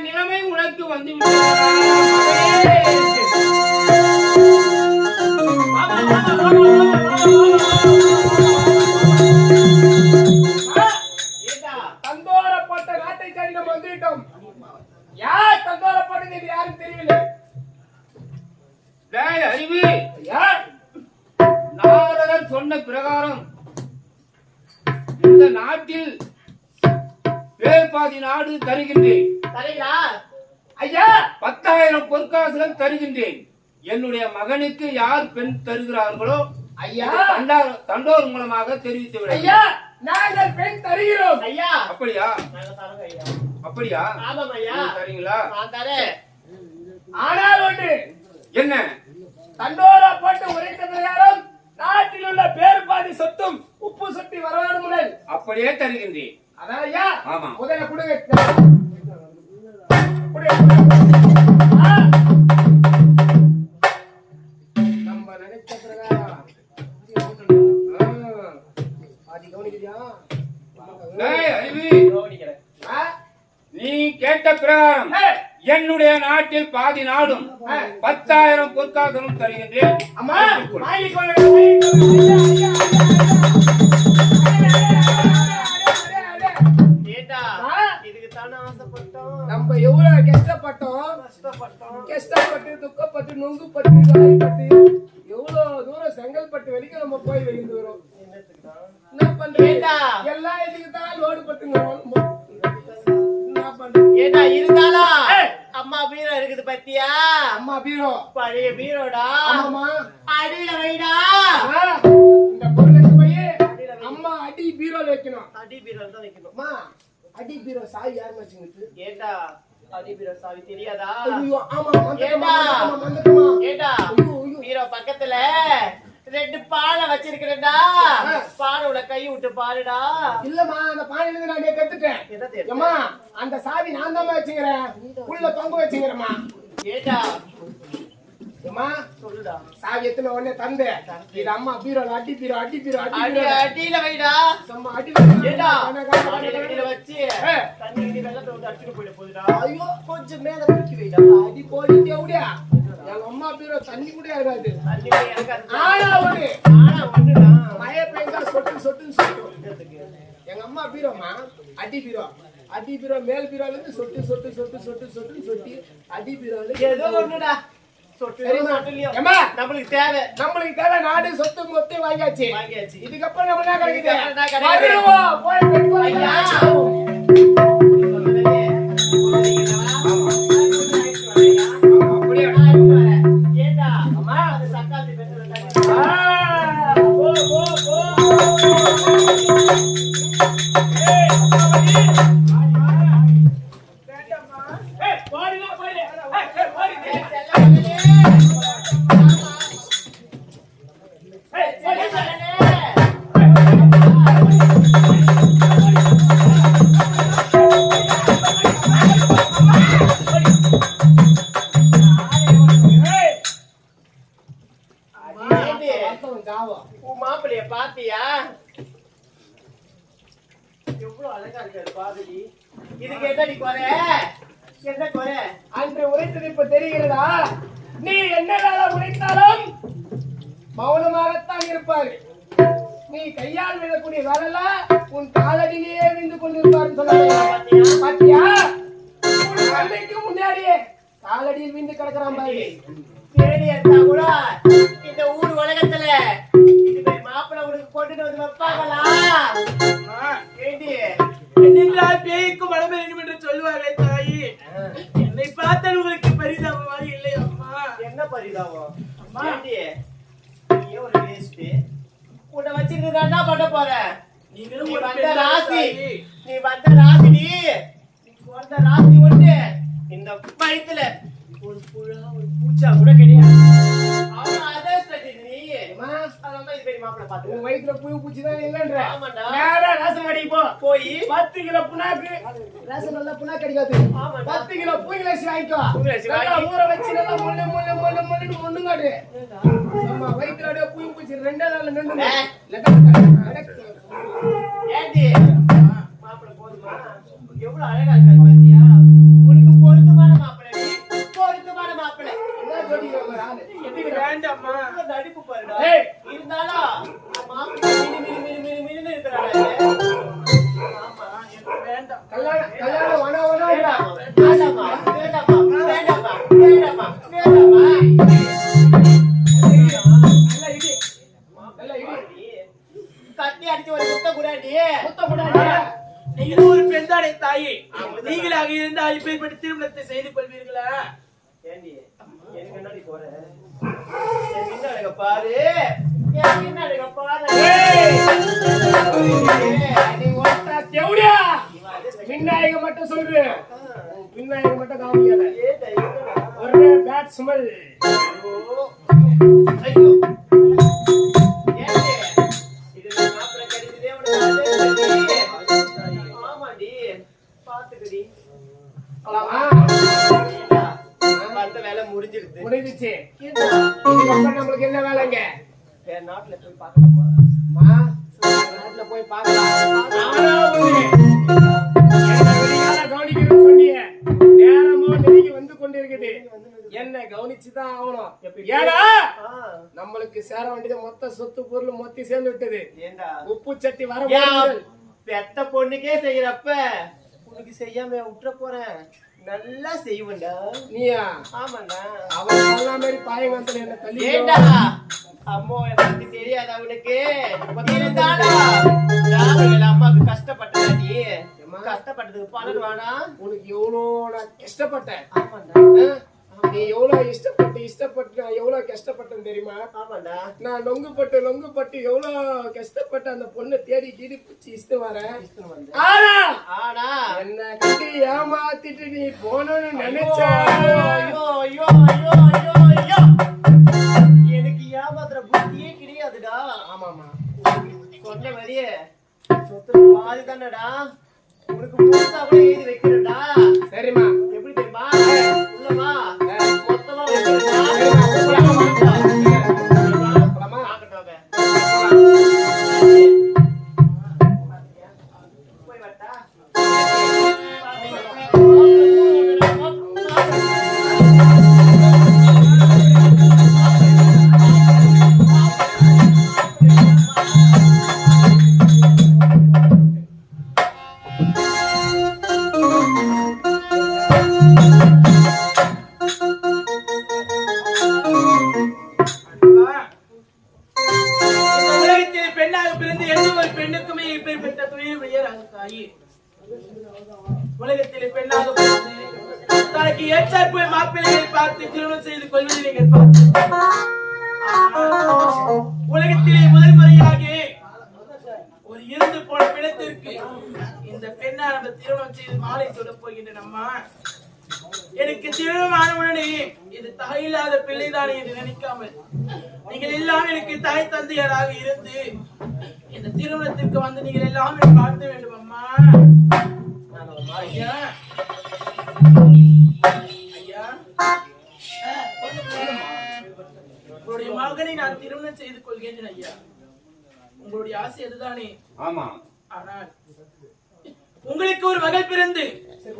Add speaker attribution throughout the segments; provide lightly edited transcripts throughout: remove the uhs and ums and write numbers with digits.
Speaker 1: நிலைமை உனக்கு வந்து தந்தோரப்பட்ட நாட்டை சேர்ந்த வந்துவிட்டோம். யார் தந்தோரப்பட்டது யாரும் தெரியவில்லை. அறிவு நாரதர் சொன்ன பிரகாரம் இந்த நாட்டில் பேர்பாதி நாடு தருகின்றேன். ஐயா 10,000 பொற்காசுகள் தருகின்றேன். என்னுடைய மகனுக்கு யார் பெண் தருகிறார்களோ ஐயா தண்டோர் மூலமாக தெரிவித்து விட. ஐயா நாங்கள் பெண் தருகிறோம். ஐயா அப்படியா? அப்படியா? ஆமாம் ஐயா. தரீங்களா? நான் தரேன். ஆனால் ஒன்று என்ன? தண்டோரா போட்டு உரைத்த பிரகாரம் நாட்டில் உள்ள பேர்பாதி சொத்தும் உப்பு சொட்டி வரலாறு முதல் அப்படியே தருகின்றேன். அதான் ஐயா. ஆமா. முதல்ல கொடுங்க. நம்ம நினைச்ச பிரகாரம் நீ கேட்ட பிரகாரம் என்னுடைய நாட்டில் பாதி நாடும் 10,000 பொற்காசுகளும் தருகின்றேன். நம்ம எவ்வளவு கஷ்டப்பட்டு துக்கப்பட்டு நொங்குப்பட்டு வாய்ப்பட்டு எவ்வளவு தூரம் செங்கல்பட்டு வரைக்கும் நம்ம போய் வெளிந்து வரோம். என்ன பண்றீங்க? எல்லாம் இதுக்கு தான் லோடு பட்டுங்க. என்ன பண்றீங்க? இருந்தாலும் அம்மா வீரம் இருக்குது.
Speaker 2: பத்தியா
Speaker 3: அம்மா பீரோ
Speaker 2: பழைய பீரோடா
Speaker 3: ஆமாமா
Speaker 2: அடியில வைடா
Speaker 3: இந்த பொருளுக்கு போய் அம்மா அடி பீரோல வைக்கணும்
Speaker 2: அடி பீரோல தான் வைக்கணும்
Speaker 3: அம்மா அடி பீரோ சாவி யார் வச்சுக்கிட்டு
Speaker 2: ஏண்டா அடி பீரோ சாவி தெரியாதா
Speaker 3: ஐயோ ஆமா
Speaker 2: ஏண்டா
Speaker 3: மந்தமா
Speaker 2: ஏண்டா பீரோ பக்கத்துல ரெண்டு பானை வச்சிருக்கிறேன்டா பானை உள்ள கை விட்டு பாருடா
Speaker 3: இல்லம்மா அந்த பானையில இருந்து நான் கத்துட்டேன்
Speaker 2: என்ன தெரியும்
Speaker 3: அம்மா அந்த சாவி நான் தான் வச்சுக்கிறேன் உள்ள தொங்க வச்சுக்கிறேம்மா
Speaker 2: ஏண்டா
Speaker 3: அம்மா
Speaker 2: சொல்லுடா
Speaker 3: சாவி எத்தனை உடனே தந்து இது அம்மா பீரோல அடி பீரோ அடி பீரோ அடி
Speaker 2: அடி அடியில வைடா
Speaker 3: அம்மா அடி
Speaker 2: ஏண்டா அடியில வச்சு தண்ணி வெள்ளத்தை வந்து அடிச்சுட்டு போயிட போகுதுடா
Speaker 3: ஐயோ
Speaker 2: கொஞ்சம் மேல தூக்கி வைடா
Speaker 3: அடி போயிட்டே ஓடியா எங்க அம்மா பீரோ தண்ணி கூட இருக்காது
Speaker 2: தண்ணி எனக்கு
Speaker 3: ஆனா ஒண்ணு
Speaker 2: ஒண்ணுடா
Speaker 3: மழை பெய்தா சொட்டு சொட்டுன்னு சொட்டும் எங்க அம்மா பீரோமா அடி பீரோ அடி பீரோ மேல் பீரோல இருந்து சொட்டு சொட்டு சொட்டு சொட்டு சொட்டுன்னு சொட்டி அடி பீரோல
Speaker 2: ஏதோ ஒண்ணுடா சொட்டு சொட்டுலியோ நம்மளுக்கு
Speaker 3: தேவை நாடு சொத்து மொத்தம் வாங்கியாச்சு
Speaker 2: வாங்கியாச்சு
Speaker 3: இதுக்கப்புறம் நம்ம என்ன கிடைக்குது
Speaker 2: என்ன கிடைக்குது?
Speaker 3: வருவோம், போய் பெட்ரோல்
Speaker 2: ஐயா. ஏண்டா அம்மா அது சக்காத்தி பெற்றது
Speaker 3: போ போ போ
Speaker 2: மாப்பிளைய பாத்தியா எவ்வளவு அழகா இருக்காரு பாதலி இதுக்கு என்ன நீ குறை என்ன குறை
Speaker 3: அன்று உரைத்தது இப்ப தெரிகிறதா நீ என்னதான் உரைத்தாலும் மௌனமாகத்தான் இருப்பாரு நீ கையால் விடக்கூடிய வேலைல உன் காலடியிலேயே விழுந்து கொண்டிருப்பாருன்னு சொன்னாங்க பாத்தியா உன் கண்ணைக்கு முன்னாடியே காலடியில் விழுந்து கிடக்குறான் பாரு
Speaker 2: தேடி எடுத்தா கூட இந்த ஊர் உலகத்துல இது மாதிரி மாப்பிள்ளை உனக்கு கொண்டுட்டு வந்து வைப்பாங்களா ஏண்டி
Speaker 4: என்னென்றால் பேய்க்கும் மனம் வேண்டும் என்று சொல்லுவார்களே தாயி என்னை பார்த்தால் உங்களுக்கு பரிதாபமாக இல்லை அம்மா
Speaker 2: என்ன பரிதாபம் ஏண்டி நீ ஒரு வேஸ்ட் உன்னை வச்சுக்கிட்டு என்ன பண்ண போற
Speaker 4: நீங்களும்
Speaker 2: நீ
Speaker 4: ஒரு
Speaker 2: வந்த
Speaker 4: பெண்
Speaker 2: ராசி
Speaker 4: தாயி.
Speaker 2: நீ வந்த ராசிடி நீ வந்த ராசி ஒண்ணு இந்த வயித்துல ஒரு புழா ஒரு பூச்சா கூட கிடையாது அவன் அதிர்ஷ்டடி நீ அதனால இது பெரிய மாப்பிள்ளை பாத்து
Speaker 3: உன் வயிற்றுல புழு பூச்சிதான் இல்லைன்ற
Speaker 2: ஆமாண்டா
Speaker 3: நேரா ரேஷன் கடைக்கு போ
Speaker 2: போய்
Speaker 3: 10 கிலோ புண்ணாக்கு ரேஷன் நல்லா புண்ணாக்கு கிடைக்காது
Speaker 2: ஆமாண்டா
Speaker 3: 10 கிலோ பூங்கிலசி வாங்கிக்கோ
Speaker 2: பூங்கிலசி
Speaker 3: நல்லா
Speaker 2: வாங்கி.
Speaker 3: ஊற வச்சு நல்லா முள்ளு ஒண்ணுங்காடு நம்ம வயிற்றுல அப்படியே புழு பூச்சி 2 நாள்ல நின்னுங்க
Speaker 2: ஏண்டி மாப்பிள்ளை போதுமா எவ்வளவு அழகா இருக்காரு பாத்தியா உனக்கு பொருத்தமான மாப்பிள்ளை நீ பொருத்தமான மாப்பிள்ளை
Speaker 3: என்ன ஜோடிக்கிற ஒரு ஆளு
Speaker 4: எனக்கு வேண்டாம்மா
Speaker 2: இவ்வளவு நடிப்பு பாருடா
Speaker 3: ஏய்.
Speaker 2: இருந்தாலும் மாப்பிள்ளை மினு இருக்கிறாரு
Speaker 4: ஆமா எனக்கு வேண்டாம்
Speaker 3: கல்யாணம் வன
Speaker 2: வேண்டாமா வேண்டாமா வேண்டாமா வேண்டாமா வேண்டாமா வேண்டாமா
Speaker 3: நல்லா இடி
Speaker 2: கட்டி அடிச்சு ஒரு முத்த கூடாடி
Speaker 3: முத்த கூடாது
Speaker 4: நீங்களும் ஒரு பெண் தானே தாயி நீங்களாக இருந்தால் இப்பேற்பட்ட திருமணத்தை செய்து கொள்வீர்களா
Speaker 2: ஏண்டி எனக்கு என்னடி போற என் பின்னாடிங்க பாரு என் பின்னாடிங்க பாரு
Speaker 3: நீ ஒட்டா தேவடியா பின்னாயிக மட்டும் சொல்லு பின்னாயிக மட்டும் காமிக்காத ஒரே பேட் ஸ்மெல்
Speaker 2: ஐயோ ஏண்டி இது மாப்பிள்ளை கிடைச்சதே உனக்கு ஆமாடி பாத்துக்கடி பார்த்த வேலை முடிஞ்சிருது
Speaker 3: முடிஞ்சிச்சு இதுக்கப்புறம் நம்மளுக்கு என்ன வேலைங்க
Speaker 2: வேற நாட்டுல போய் பார்க்கலாமா
Speaker 3: நாட்டுல போய் பார்க்கலாம் கவனிக்கணும்னு சொன்னீங்க நேரமோ நெருங்கி வந்து கொண்டிருக்குது என்ன கவனிச்சுதான் ஆகணும் ஏன்னா நம்மளுக்கு சேர வேண்டியது மொத்த சொத்து பொருள் மொத்தி சேர்ந்து விட்டது
Speaker 2: ஏண்டா
Speaker 3: உப்பு சட்டி வர
Speaker 2: பெத்த பொண்ணுக்கே செய்யறப்ப உனக்கு செய்யாம விட்டுற போறேன் நல்லா செய்வேன்டா
Speaker 3: நீயா
Speaker 2: ஆமாண்டா
Speaker 3: அவன் சொன்ன மாதிரி பாயங்கத்துல என்ன தள்ளி
Speaker 2: ஏண்டா அம்மா எனக்கு தெரியாது அவனுக்கு இருந்தாலும் அம்மாவுக்கு கஷ்டப்பட்டா நீ கஷ்டப்பட்டதுக்கு பலன் வேணா
Speaker 3: உனக்கு எவ்வளோ நான் கஷ்டப்பட்டேன்
Speaker 2: ஆமாண்டா
Speaker 3: நீ எவ்வளவு இஷ்டப்பட்டு நான் எவ்வளவு கஷ்டப்பட்டேன் தெரியுமா?
Speaker 2: ஆமாண்டா.
Speaker 3: நான் லொங்கு பட்டு எவ்வளவு கஷ்டப்பட்டு அந்த பொண்ணை தேடி கீடி பிடிச்சி இஷ்டம் வரேன்.
Speaker 2: ஆனா
Speaker 3: என்ன கட்டி ஏமாத்திட்டு நீ போனோன்னு
Speaker 2: ஐயோ,
Speaker 3: நினைச்சேன்.
Speaker 2: ஐயோ, ஐயோ, ஐயோ, ஐயோ, ஐயோ. எனக்கு ஏமாத்துற புத்தியே கிடையாதுடா.
Speaker 3: ஆமாமா,
Speaker 2: சொன்ன மாதிரியே சொத்துல பாதி தானடா. உனக்கு முழுசா கூட எழுதி வைக்கிறேன்டா.
Speaker 3: சரிம்மா.
Speaker 2: எப்படி தெரியுமா? உள்ளவா மொத்தமா வைக்கிறேன்டா.
Speaker 3: போலாமா?
Speaker 2: ஆகட்டும். போய் வரட்டா?
Speaker 4: இந்த உலகத்தில் பெண்ணாக பிறந்து எந்த ஒரு பெண்ணுக்குமே இப்பேற்பட்ட துயர் விளையாது தாயி. உலகத்தில் பெண்ணாக பிறந்து தனக்கு ஏற்றாற்போய் மாப்பிள்ளைகளை பார்த்து திருமணம் செய்து கொள்வதை நீங்கள் பார்த்து உலகத்திலே முதல் முறையாக ஒரு இருந்து போன பிணத்திற்கு இந்த பெண்ணானது திருமணம் செய்து மாலை சுட போகின்ற அம்மா. எனக்கு திருமணமானவுடனே இது தாயில்லாத பிள்ளைதானே என்று நினைக்காமல் நீங்கள் எல்லாம் எனக்கு தாய் தந்தையராக இருந்து இந்த திருமணத்திற்கு வந்து நீங்கள் எல்லாம் பார்க்க வேண்டும் அம்மா. ஐயா ஐயா, உங்களுடைய மகனை நான் திருமணம் செய்து கொள்கின்றேன் ஐயா. உங்களுடைய ஆசை அதுதானே?
Speaker 1: ஆமா.
Speaker 4: ஆனால் உங்களுக்கு ஒரு மகள் பிறந்து
Speaker 3: சரி,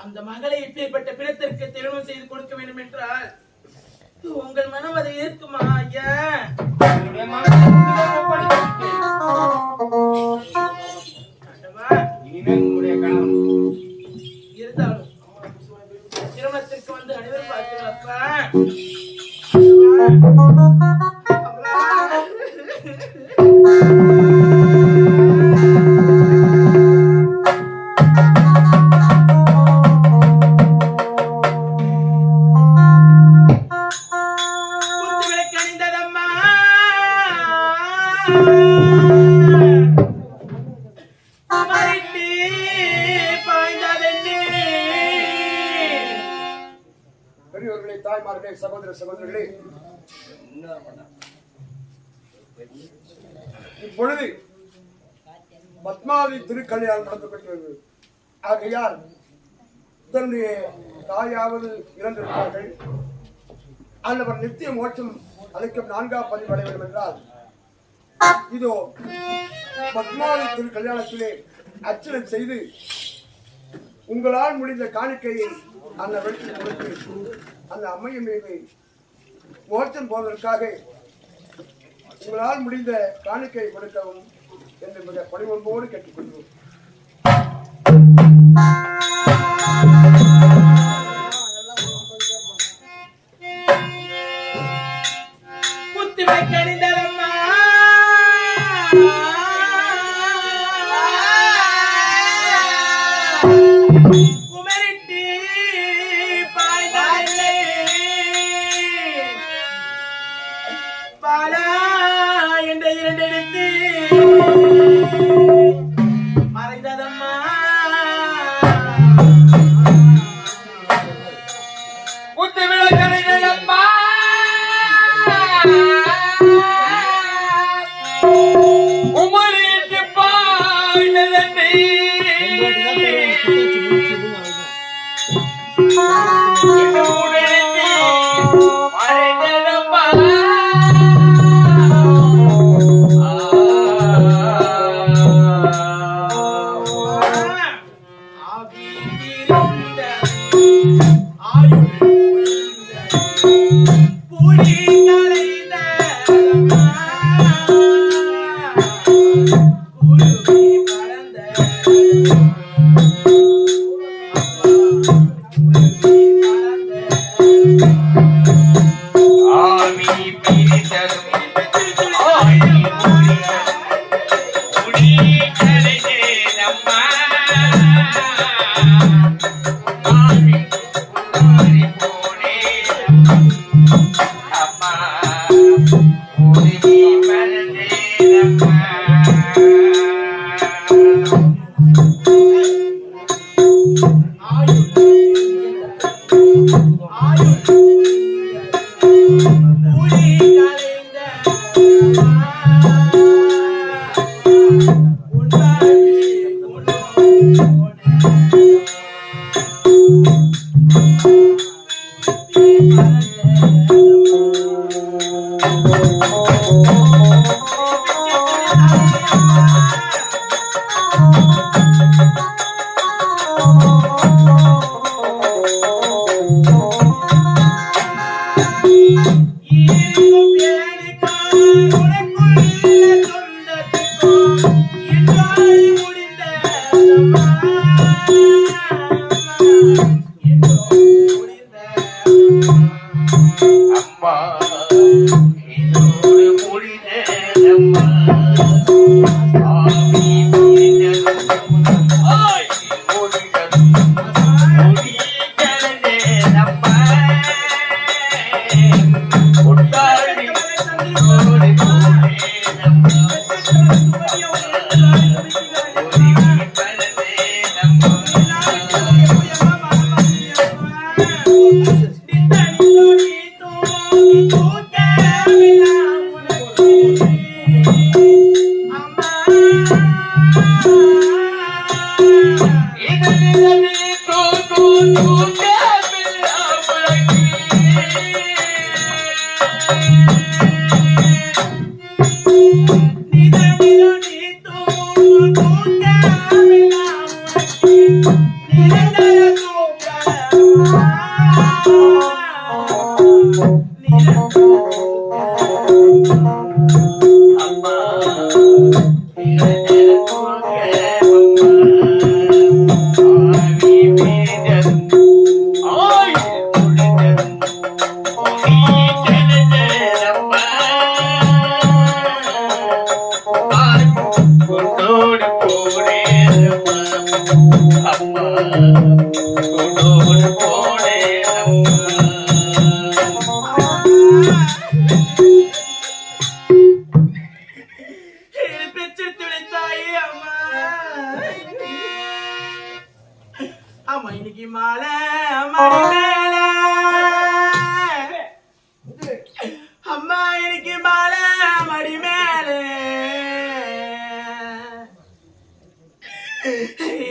Speaker 4: அந்த மகளை இப்பேற்பட்ட பிணத்திற்கு திருமணம் செய்து கொடுக்க வேண்டும் என்றால் உங்கள் மனம் அதை ஏற்குமா ஐயா?
Speaker 1: என்னுடைய மகனை உன்னிடம் ஒப்படைத்துவிட்டேன்.
Speaker 4: ஆண்டவா,
Speaker 1: இனிமேல் உன்னுடைய கணவன்.
Speaker 4: இருந்தாலும் திருமணத்திற்கு வந்து அனைவரும் பார்க்கிறப்பா.
Speaker 3: பெரியவர்களே, தாய்மார்களே, சகோதர சகோதரிகளே, இப்பொழுது பத்மாவதி திருக்கல்யாணம் நடந்து கொண்டிருக்கிறது. ஆகையால் தன்னுடைய தாயாவது இறந்திருக்கிறார்கள், அல்லவர் நித்திய மோட்சம் அளிக்கும் 4ஆம் பதிவு அடைய வேண்டும் என்றால் இதோ பத்மாவதி திருக்கல்யாணத்திலே அர்ச்சனை செய்து உங்களால் முடிந்த காணிக்கையை அந்த வெளியில் கொடுத்து அந்த அம்மையின் மீது மோட்சம் போவதற்காக உங்களால் முடிந்த காணிக்கையை கொடுக்கவும் என்று மிக பணிவன்போடு கேட்டுக்கொள்வோம்.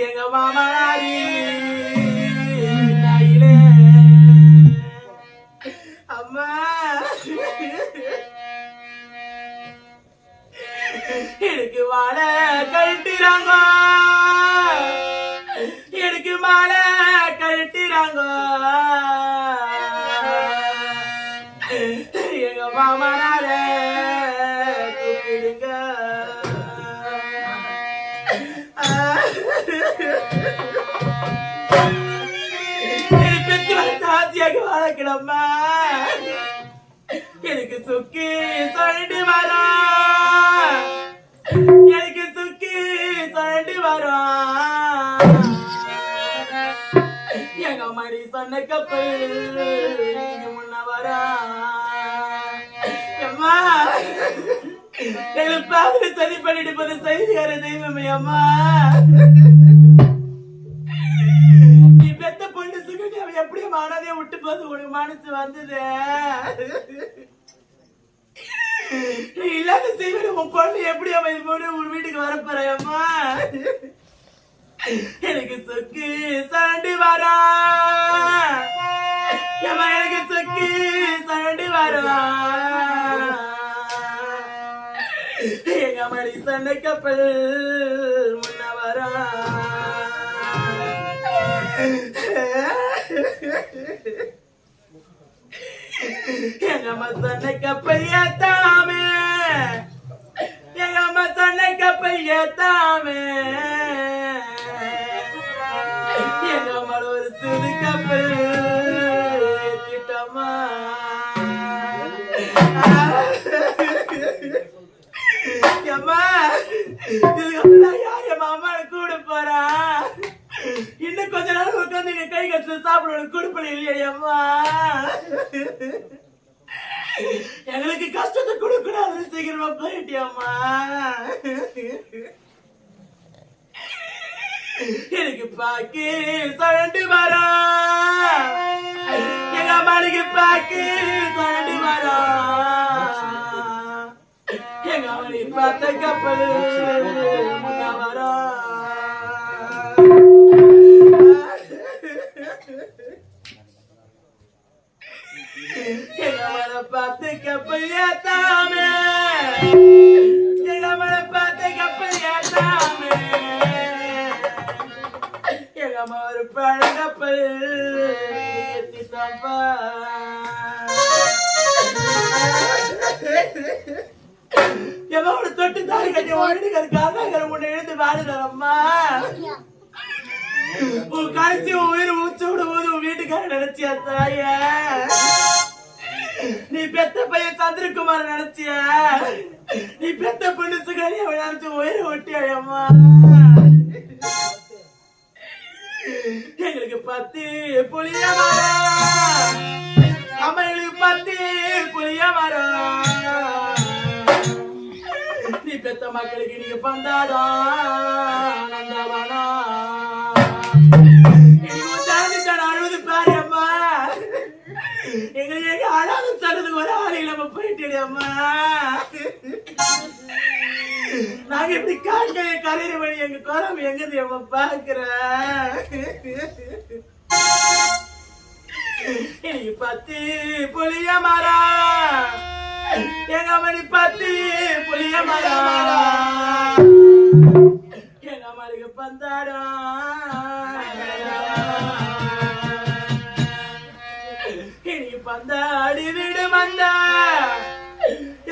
Speaker 4: எங்க மாமனாரி நாயிலே அம்மா எனக்கு மாலை கழட்டிறாங்க எனக்கு மாலை கழட்டிறாங்க எங்க மாமனார கூப்பிடுங்க தாத்தியாக வளர்க்கணும்மா எனக்கு சுக்கி சொல்லிட்டு வரோம் எனக்கு சுக்கி சொல்லிட்டு வரோம் எங்க மணி சொன்ன கப்பல் முன்ன வரா அம்மா எங்களுக்கு சரி பண்ணிட்டு போது செய்தியார தெய்வமே அம்மா நீ பெத்த பொண்ணு சுகி அவன் எப்படியும் மனதே விட்டு போது உனக்கு மனசு வந்தது நீ இல்லாத செய்வது உன் பொண்ணு எப்படி அவன் போது உன் வீட்டுக்கு வரப்போற அம்மா எனக்கு சொக்கு சரண்டி வரா எனக்கு சொக்கு சரண்டி வரா எங்க மணி சண்டை கப்பல் முன்ன வரா எங்க மசண்டை கப்பல் ஏத்தாமே எங்க மசண்டை கப்பல் ஏத்தாமே எங்க மட ஒரு சிறு கப்பல் ஏத்திட்டோமா அம்மா இதுக்கப்புறம் யார் என் மாமாவை கூட போறா இன்னும் கொஞ்ச நாள் உட்காந்து எங்க கை கட்டுல சாப்பிட கொடுப்பன இல்லையா அம்மா எங்களுக்கு கஷ்டத்தை கொடுக்கணும் சீக்கிரமா போயிட்டியம்மா எனக்கு பாக்கி சரண்டு வரா எங்க அம்மாளுக்கு பாக்கி சரண்டு வரா எங்க அம்மாளுக்கு பார்த்த கப்பல் முன்ன வரா எங்க அம்மாளை பார்த்து கப்பல் ஏத்தாமே எங்க அம்மாளை பார்த்து கப்பல் ஏத்தாமே எங்க அம்மா ஒரு பழங்கப்பல் ஏத்தி தப்பா எவ்வளவு தொட்டு தாரி கட்டி வீட்டுக்காரங்க முன்ன எழுந்து வாடுறம்மா உன் கடைசி உயிர் மூச்சு விடும் போது உன் வீட்டுக்கார நினைச்சியா தாய நீ பெத்த பையன் சந்திரகுமார் நினைச்சிய நீ பெத்த பொண்ணு சுகாரி அவன் நினைச்சு உயிரை ஒட்டியாயம்மா எங்களுக்கு 10 புளிய மரம் அம்மா எங்களுக்கு 10 புளிய மரம் நீ பெத்த மக்களுக்கு நீங்க பந்தாடம் நந்தவனா அழுவது பாரு அம்மா எங்களுக்கு அழாது சொல்றதுக்கு ஒரு ஆள் இல்லாம போயிட்டு அம்மா நாங்க இப்படி காட்கைய கரையிற வழி எங்க குரம் எங்கது அம்மா பாக்குற எனக்கு 10 புளிய மரம் எங்க மணி 10 புளிய மரம் எங்க மணிக்கு பந்தாடம் எனக்கு பந்தாடி வீடு வந்தா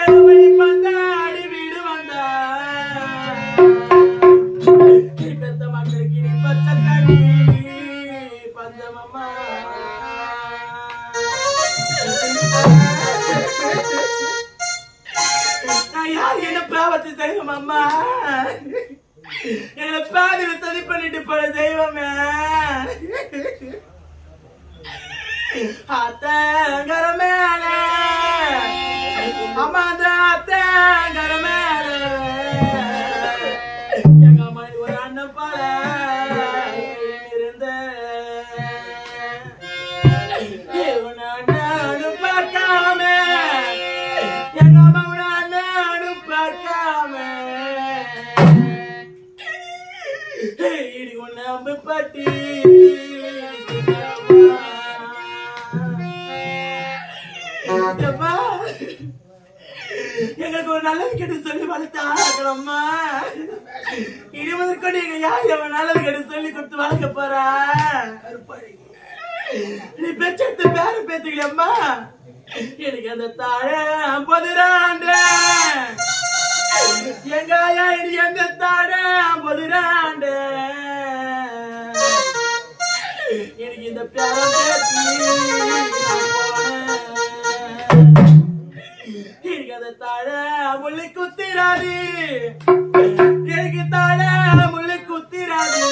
Speaker 4: எங்க மணி பந்தாடி வீடு வந்தா பெத்த மக்களுக்கு நீ பச்சை தண்ணி பஞ்சமம்மா நான் யாரு என்ன பாவத்தை செய்வோம் அம்மா எங்களை பாதியில சதி பண்ணிட்டு போற தெய்வமே அத்தங்கர மேல அம்மா அந்த அத்தங்கர மேல எங்க அம்மா ஒரு அண்ணன் பால இருந்த அண்ணனு பார்க்காம எங்க அம்மா அண்ணனு பார்க்காம இடி ஒண்ணு அம்பு பாட்டி எங்களுக்கு ஒரு நல்லது கெட்டு சொல்லி வளர்த்து ஆளாக்கணும்மா இனி முதற்கொண்டு எங்க யார் நல்லது கெட்டு சொல்லி கொடுத்து வளர்க்க போறா நீ பெச்செடுத்து பேர பேத்துக்கலம்மா எனக்கு அந்த தாழ 50 ஆண்டு எங்க ஆயா இனி எந்த தாழ 50 ஆண்டு எனக்கு இந்த பேரம் பேசி எனக்கு அந்த தாழ முள்ளு குத்திராது எனக்கு தாழ முள்ளு குத்திராது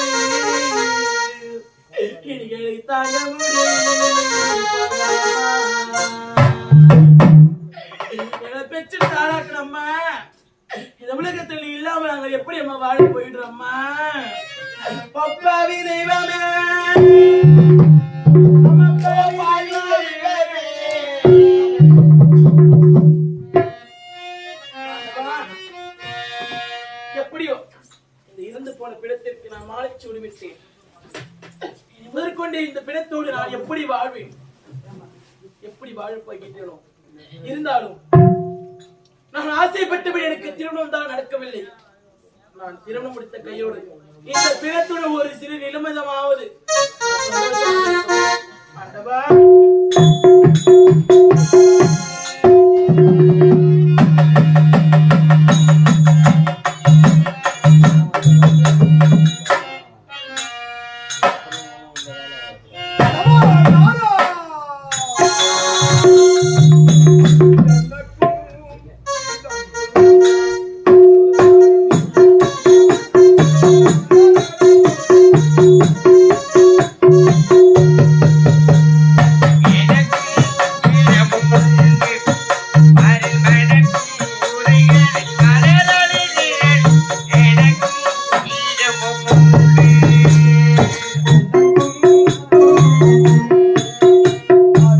Speaker 4: எனக்கு தாங்க எங்களை பெற்று தாளாக்கணும்மா இந்த உலகத்தில் இல்லாம நாங்க எப்படி அம்மா வாழ போயிடுறோம்மா பப்பாவி தெய்வமே எப்படியோ இந்த இறந்து போன பிணத்திற்கு நான் மாலை சூடிவிட்டேன் முதற்கொண்டு இந்த பிணத்தோடு நான் எப்படி வாழ்வேன் எப்படி வாழ போகிறேனோ இருந்தாலும் நான் ஆசைப்பட்டபடி எனக்கு திருமணம் தான் நடக்கவில்லை நான் திருமணம் முடித்த கையோடு இந்த பிணத்தோடு